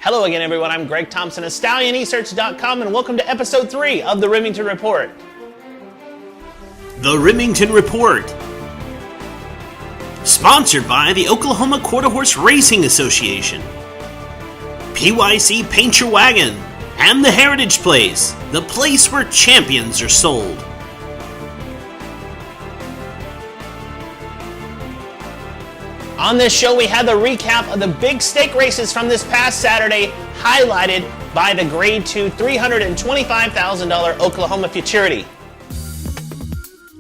Hello again, everyone. I'm Greg Thompson of Stallionesearch.com, and welcome to episode 3 of the Remington Report. The Remington Report, sponsored by the Oklahoma Quarter Horse Racing Association, PYC Paint Your Wagon, and the Heritage Place, the place where champions are sold. On this show, we had the recap of the big stake races from this past Saturday, highlighted by the Grade 2 $325,000 Oklahoma Futurity.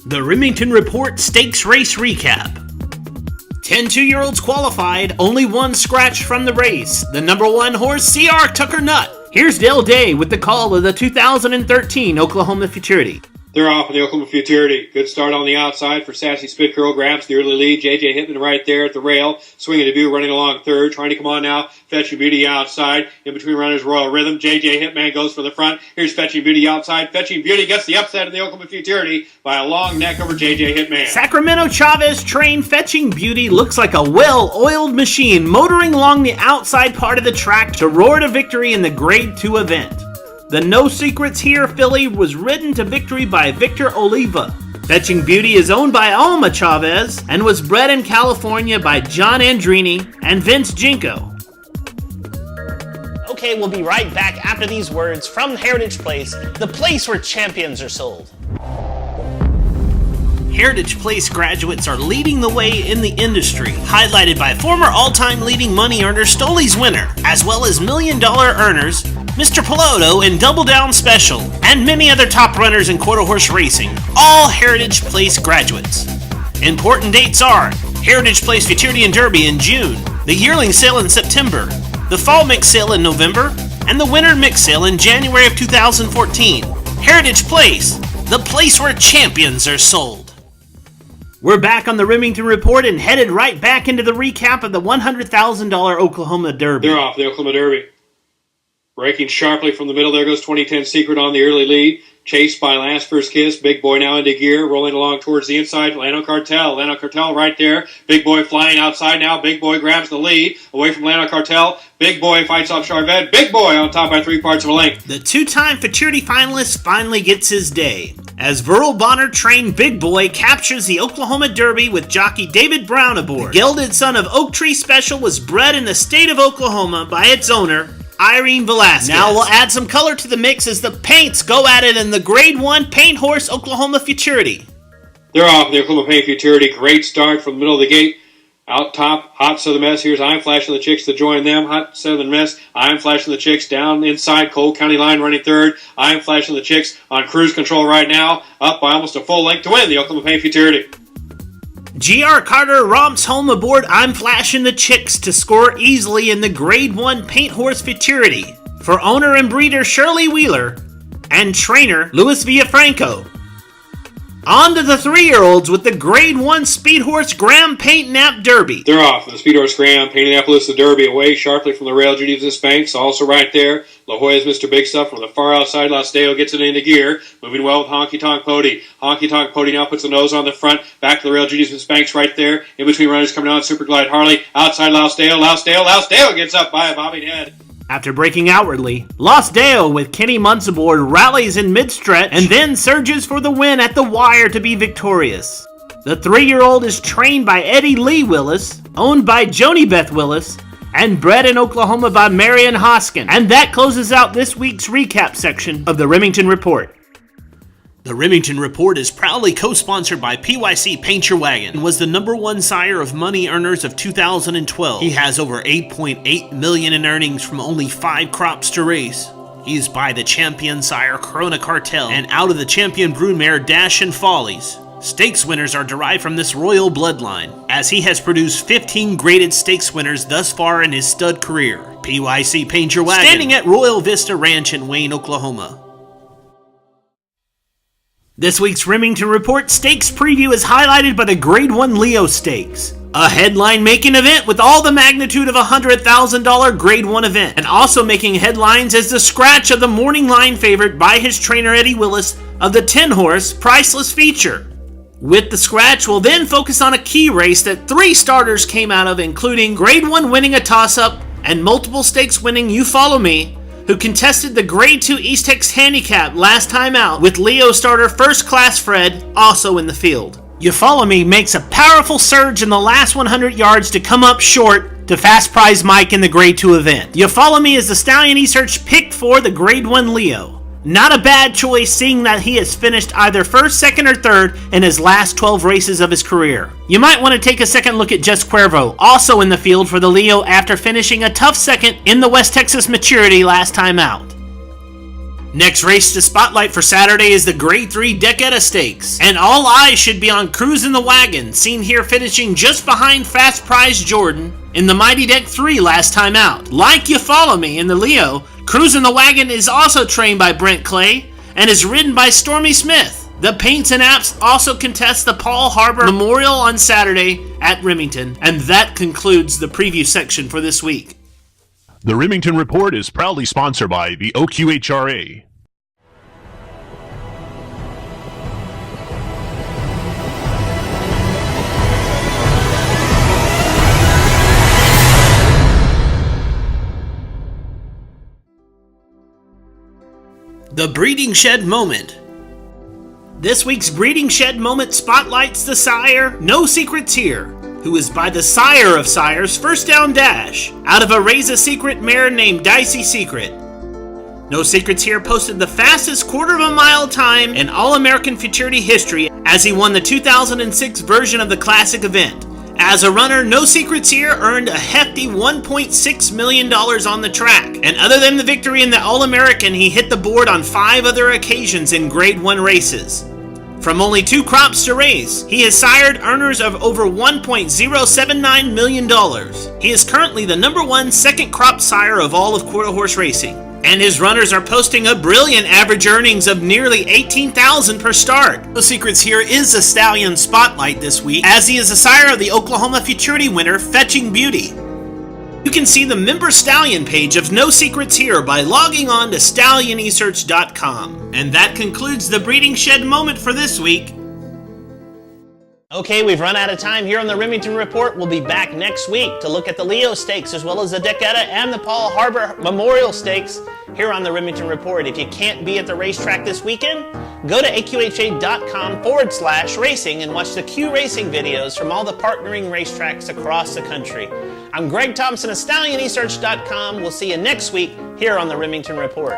The Remington Report Stakes Race Recap. 10 2-year-olds qualified, only one scratch from the race. The number 1 horse, Sire Tucker Nut. Here's Dale Day with the call of the 2013 Oklahoma Futurity. They're off in the Oklahoma Futurity. Good start on the outside for Sassy Spit Curl. Grabs the early lead. JJ Hitman right there at the rail. Swinging debut, running along third. Trying to come on now. Fetching Beauty outside. In between runners, Royal Rhythm. JJ Hitman goes for the front. Here's Fetching Beauty outside. Fetching Beauty gets the upset in the Oklahoma Futurity by a long neck over JJ Hitman. Sacramento Chavez trained Fetching Beauty looks like a well-oiled machine motoring along the outside part of the track to roar to victory in the Grade 2 event. The No Secrets Here filly was ridden to victory by Victor Oliva. Fetching Beauty is owned by Alma Chavez and was bred in California by John Andrini and Vince Jinko. Okay, we'll be right back after these words from Heritage Place, the place where champions are sold. Heritage Place graduates are leading the way in the industry, highlighted by former all-time leading money earner Stoley's winner, as well as $1 million earners Mr. Piloto in Double Down Special, and many other top runners in quarter horse racing, all Heritage Place graduates. Important dates are Heritage Place Futurity and Derby in June, the yearling sale in September, the fall mix sale in November, and the winter mix sale in January of 2014. Heritage Place, the place where champions are sold. We're back on the Remington Report and headed right back into the recap of the $100,000 Oklahoma Derby. They're off the Oklahoma Derby. Breaking sharply from the middle, there goes 2010 Secret on the early lead. Chased by Last First Kiss. Big Boy now into gear. Rolling along towards the inside. Lano Cartel. Lano Cartel right there. Big Boy flying outside now. Big Boy grabs the lead. Away from Lano Cartel. Big Boy fights off Charvet. Big Boy on top by 3 parts of a length. The two-time Futurity finalist finally gets his day, as Verl Bonner trained Big Boy captures the Oklahoma Derby with jockey David Brown aboard. The gelded son of Oak Tree Special was bred in the state of Oklahoma by its owner, Irene Velasquez. Now we'll add some color to the mix as the paints go at it in the Grade 1 Paint Horse Oklahoma Futurity. They're off the Oklahoma Paint Futurity. Great start from the middle of the gate. Out top, Hot Southern Miss. Here's I'm Flashing the Chicks to join them. Hot Southern Miss. I'm Flashing the Chicks down inside. Cole County Line running third. I'm Flashing the Chicks on cruise control right now. Up by almost a full length to win the Oklahoma Paint Futurity. G.R. Carter romps home aboard I'm Flashing the Chicks to score easily in the Grade 1 Paint Horse Futurity for owner and breeder Shirley Wheeler and trainer Luis Villafranco. On to the 3-year-olds with the Grade 1 Speedhorse Graham Paint Nap Derby. They're off the Speedhorse Graham Painted Appaloosa Derby away sharply from the rail. Judy's Banks also right there. La Jolla's Mr. Big Stuff from the far outside. Las Deo gets it into gear. Moving well with Honky Tonk Pody. Honky Tonk Pody now puts the nose on the front. Back to the rail. Judy's Banks right there. In between runners coming on. Super Glide Harley. Outside Las Deo. Las Deo gets up by a bobbing head. After breaking outwardly, Los Deo with Kenny Muntz aboard rallies in mid-stretch and then surges for the win at the wire to be victorious. The 3-year-old is trained by Eddie Lee Willis, owned by Joni Beth Willis, and bred in Oklahoma by Marion Hoskin. And that closes out this week's recap section of the Remington Report. The Remington Report is proudly co-sponsored by PYC Paint Your Wagon and was the number 1 sire of money earners of 2012. He has over $8.8 million in earnings from only 5 crops to race. He is by the champion sire Corona Cartel and out of the champion broodmare Dash and Follies. Stakes winners are derived from this royal bloodline, as he has produced 15 graded stakes winners thus far in his stud career. PYC Paint Your Wagon, standing at Royal Vista Ranch in Wayne, Oklahoma. This week's Remington Report Stakes preview is highlighted by the Grade 1 Leo Stakes, a headline-making event with all the magnitude of a $100,000 Grade 1 event, and also making headlines as the scratch of the morning line favorite by his trainer Eddie Willis of the 10-horse Priceless Feature. With the scratch, we'll then focus on a key race that 3 starters came out of, including Grade 1 winning a toss-up and multiple stakes winning You Follow Me, who contested the Grade 2 East Tex Handicap last time out, with Leo starter First Class Fred also in the field. You Follow Me makes a powerful surge in the last 100 yards to come up short to Fast Prize Mike in the Grade 2 event. You Follow Me is the Stallionesearch pick for the Grade 1 Leo. Not a bad choice, seeing that he has finished either first, second, or third in his last 12 races of his career. You might want to take a second look at Just Cuervo, also in the field for the Leo after finishing a tough second in the West Texas Maturity last time out. Next race to spotlight for Saturday is the Grade 3 Decketta Stakes, and all eyes should be on Cruisin' the Wagon, seen here finishing just behind Fast Prize Jordan in the Mighty Deck 3 last time out. Like You Follow Me in the Leo, Cruisin' the Wagon is also trained by Brent Clay and is ridden by Stormy Smith. The Paints and Apps also contest the Paul Harbor Memorial on Saturday at Remington, and that concludes the preview section for this week. The Remington Report is proudly sponsored by the OQHRA. The Breeding Shed Moment. This week's Breeding Shed Moment spotlights the sire, No Secrets Here, who is by the sire of sires First Down Dash, out of a Raise a Secret mare named Dicey Secret. No Secrets Here posted the fastest quarter of a mile time in All-American Futurity history as he won the 2006 version of the Classic event. As a runner, No Secrets Here earned a hefty $1.6 million on the track, and other than the victory in the All-American, he hit the board on 5 other occasions in Grade 1 races. From only 2 crops to race, he has sired earners of over $1.079 million. He is currently the #1 second crop sire of all of quarter horse racing, and his runners are posting a brilliant average earnings of nearly $18,000 per start. No Secrets Here is a stallion spotlight this week, as he is the sire of the Oklahoma Futurity winner, Fetching Beauty. You can see the member stallion page of No Secrets Here by logging on to Stallionesearch.com. And that concludes the Breeding Shed Moment for this week. Okay, we've run out of time here on the Remington Report. We'll be back next week to look at the Leo Stakes as well as the Decketta and the Paul Harbor Memorial Stakes here on the Remington Report. If you can't be at the racetrack this weekend, go to aqha.com/racing and watch the Q Racing videos from all the partnering racetracks across the country. I'm Greg Thompson of Stallionesearch.com. We'll see you next week here on the Remington Report.